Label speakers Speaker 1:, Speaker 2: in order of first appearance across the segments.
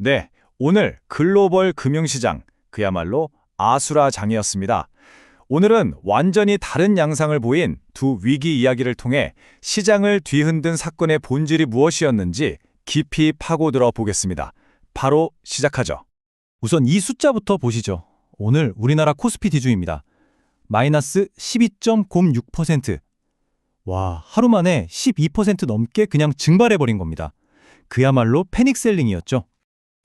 Speaker 1: 네, 오늘 글로벌 금융시장, 그야말로 아수라장이었습니다. 오늘은 완전히 다른 양상을 보인 두 위기 이야기를 통해 시장을 뒤흔든 사건의 본질이 무엇이었는지 깊이 파고들어 보겠습니다. 바로 시작하죠.
Speaker 2: 우선 이 숫자부터 보시죠. 오늘 우리나라 코스피 지수입니다. 마이너스 12.06%. 와, 하루 만에 12% 넘게 그냥 증발해버린 겁니다. 그야말로 패닉셀링이었죠.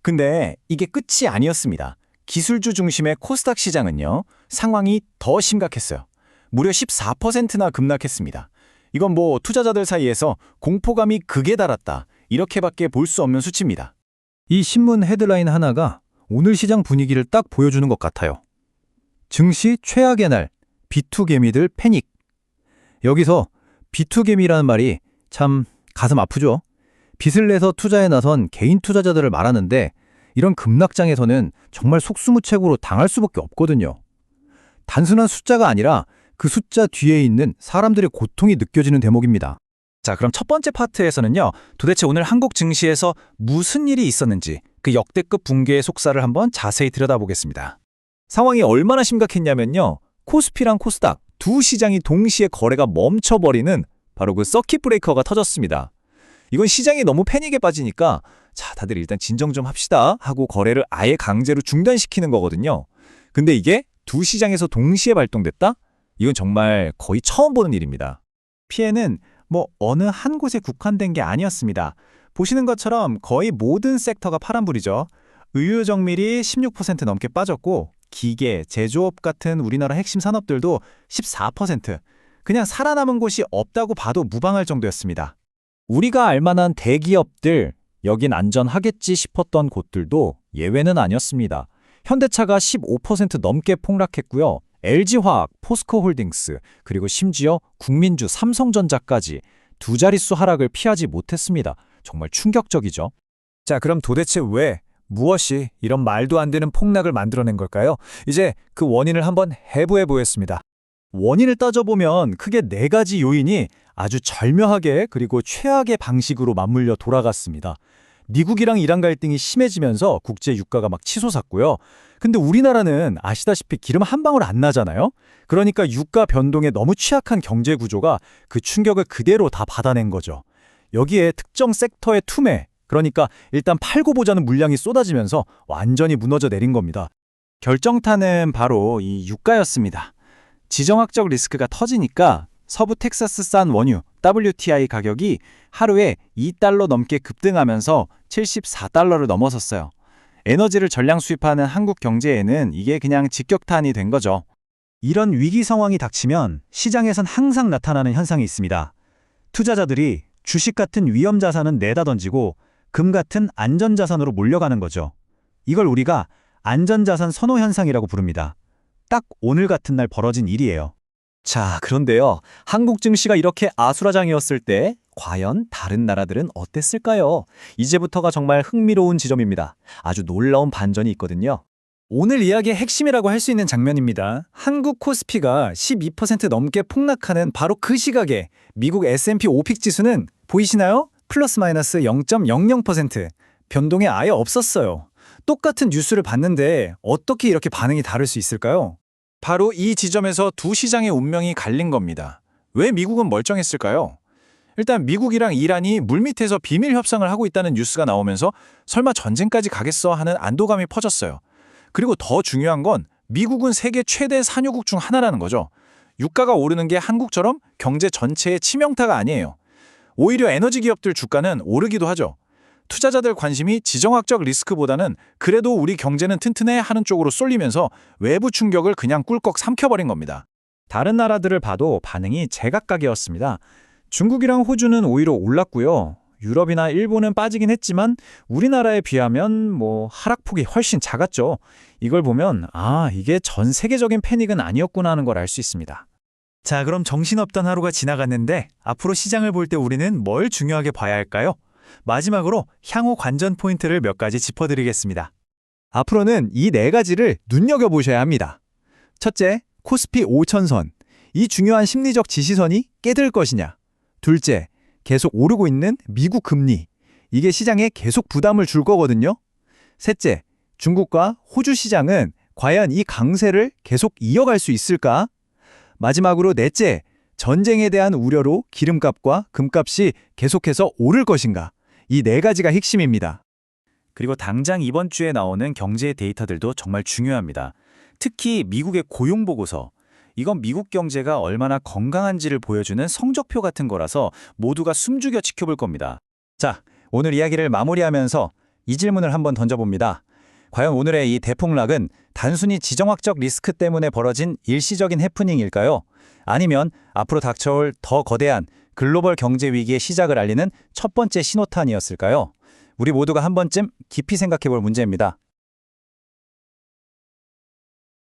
Speaker 3: 근데 이게 끝이 아니었습니다. 기술주 중심의 코스닥 시장은요, 상황이 더 심각했어요. 무려 14%나 급락했습니다. 이건 뭐 투자자들 사이에서 공포감이 극에 달았다, 이렇게밖에 볼 수 없는 수치입니다.
Speaker 2: 이 신문 헤드라인 하나가 오늘 시장 분위기를 딱 보여주는 것 같아요. 증시 최악의 날, 비투개미들 패닉. 여기서 비투개미라는 말이 참 가슴 아프죠? 빚을 내서 투자에 나선 개인 투자자들을 말하는데 이런 급락장에서는 정말 속수무책으로 당할 수밖에 없거든요. 단순한 숫자가 아니라 그 숫자 뒤에 있는 사람들의 고통이 느껴지는 대목입니다.
Speaker 3: 자, 그럼 첫 번째 파트에서는요, 도대체 오늘 한국 증시에서 무슨 일이 있었는지 그 역대급 붕괴의 속살을 한번 자세히 들여다보겠습니다. 상황이 얼마나 심각했냐면요, 코스피랑 코스닥 두 시장이 동시에 거래가 멈춰버리는 바로 그 서킷 브레이커가 터졌습니다. 이건 시장이 너무 패닉에 빠지니까 자, 다들 일단 진정 좀 합시다 하고 거래를 아예 강제로 중단시키는 거거든요. 근데 이게 두 시장에서 동시에 발동됐다? 이건 정말 거의 처음 보는 일입니다. 피해는 뭐 어느 한 곳에 국한된 게 아니었습니다. 보시는 것처럼 거의 모든 섹터가 파란불이죠. 의유정밀이 16% 넘게 빠졌고 기계, 제조업 같은 우리나라 핵심 산업들도 14%. 그냥 살아남은 곳이 없다고 봐도 무방할 정도였습니다. 우리가 알만한 대기업들, 여긴 안전하겠지 싶었던 곳들도 예외는 아니었습니다. 현대차가 15% 넘게 폭락했고요. LG화학, 포스코홀딩스, 그리고 심지어 국민주, 삼성전자까지 두 자릿수 하락을 피하지 못했습니다. 정말 충격적이죠. 자, 그럼 도대체 왜, 무엇이 이런 말도 안 되는 폭락을 만들어낸 걸까요? 이제 그 원인을 한번 해부해 보겠습니다. 원인을 따져보면 크게 네 가지 요인이 아주 절묘하게 그리고 최악의 방식으로 맞물려 돌아갔습니다. 미국이랑 이란 갈등이 심해지면서 국제 유가가 막 치솟았고요. 근데 우리나라는 아시다시피 기름 한 방울 안 나잖아요. 그러니까 유가 변동에 너무 취약한 경제 구조가 그 충격을 그대로 다 받아낸 거죠. 여기에 특정 섹터의 투매, 그러니까 일단 팔고 보자는 물량이 쏟아지면서 완전히 무너져 내린 겁니다. 결정타는 바로 이 유가였습니다. 지정학적 리스크가 터지니까 서부 텍사스산 원유 WTI 가격이 하루에 $2 넘게 급등하면서 $74를 넘어섰어요. 에너지를 전량 수입하는 한국 경제에는 이게 그냥 직격탄이 된 거죠. 이런 위기 상황이 닥치면 시장에선 항상 나타나는 현상이 있습니다. 투자자들이 주식 같은 위험 자산은 내다 던지고 금 같은 안전 자산으로 몰려가는 거죠. 이걸 우리가 안전자산 선호 현상이라고 부릅니다. 딱 오늘 같은 날 벌어진 일이에요. 자, 그런데요, 한국 증시가 이렇게 아수라장이었을 때 과연 다른 나라들은 어땠을까요? 이제부터가 정말 흥미로운 지점입니다. 아주 놀라운 반전이 있거든요. 오늘 이야기의 핵심이라고 할 수 있는 장면입니다. 한국 코스피가 12% 넘게 폭락하는 바로 그 시각에 미국 S&P 500 지수는 보이시나요? 플러스 마이너스 0.00%. 변동이 아예 없었어요. 똑같은 뉴스를 봤는데 어떻게 이렇게 반응이 다를 수 있을까요? 바로 이 지점에서 두 시장의 운명이 갈린 겁니다. 왜 미국은 멀쩡했을까요? 일단 미국이랑 이란이 물밑에서 비밀 협상을 하고 있다는 뉴스가 나오면서 설마 전쟁까지 가겠어 하는 안도감이 퍼졌어요. 그리고 더 중요한 건 미국은 세계 최대 산유국 중 하나라는 거죠. 유가가 오르는 게 한국처럼 경제 전체의 치명타가 아니에요. 오히려 에너지 기업들 주가는 오르기도 하죠. 투자자들 관심이 지정학적 리스크보다는 그래도 우리 경제는 튼튼해 하는 쪽으로 쏠리면서 외부 충격을 그냥 꿀꺽 삼켜버린 겁니다. 다른 나라들을 봐도 반응이 제각각이었습니다. 중국이랑 호주는 오히려 올랐고요. 유럽이나 일본은 빠지긴 했지만 우리나라에 비하면 뭐 하락폭이 훨씬 작았죠. 이걸 보면 이게 전 세계적인 패닉은 아니었구나 하는 걸 알 수 있습니다. 자, 그럼 정신없던 하루가 지나갔는데 앞으로 시장을 볼 때 우리는 뭘 중요하게 봐야 할까요? 마지막으로 향후 관전 포인트를 몇 가지 짚어드리겠습니다. 앞으로는 이 네 가지를 눈여겨보셔야 합니다. 첫째, 코스피 5천선. 이 중요한 심리적 지시선이 깨들 것이냐. 둘째, 계속 오르고 있는 미국 금리. 이게 시장에 계속 부담을 줄 거거든요.
Speaker 2: 셋째, 중국과 호주 시장은 과연 이 강세를 계속 이어갈 수 있을까? 마지막으로 넷째, 전쟁에 대한 우려로 기름값과 금값이 계속해서 오를 것인가? 이 네 가지가 핵심입니다.
Speaker 3: 그리고 당장 이번 주에 나오는 경제 데이터들도 정말 중요합니다. 특히 미국의 고용 보고서. 이건 미국 경제가 얼마나 건강한지를 보여주는 성적표 같은 거라서 모두가 숨죽여 지켜볼 겁니다. 자, 오늘 이야기를 마무리하면서 이 질문을 한번 던져봅니다. 과연 오늘의 이 대폭락은 단순히 지정학적 리스크 때문에 벌어진 일시적인 해프닝일까요? 아니면 앞으로 닥쳐올 더 거대한 글로벌 경제 위기의 시작을 알리는 첫 번째 신호탄이었을까요? 우리 모두가 한 번쯤 깊이 생각해 볼 문제입니다.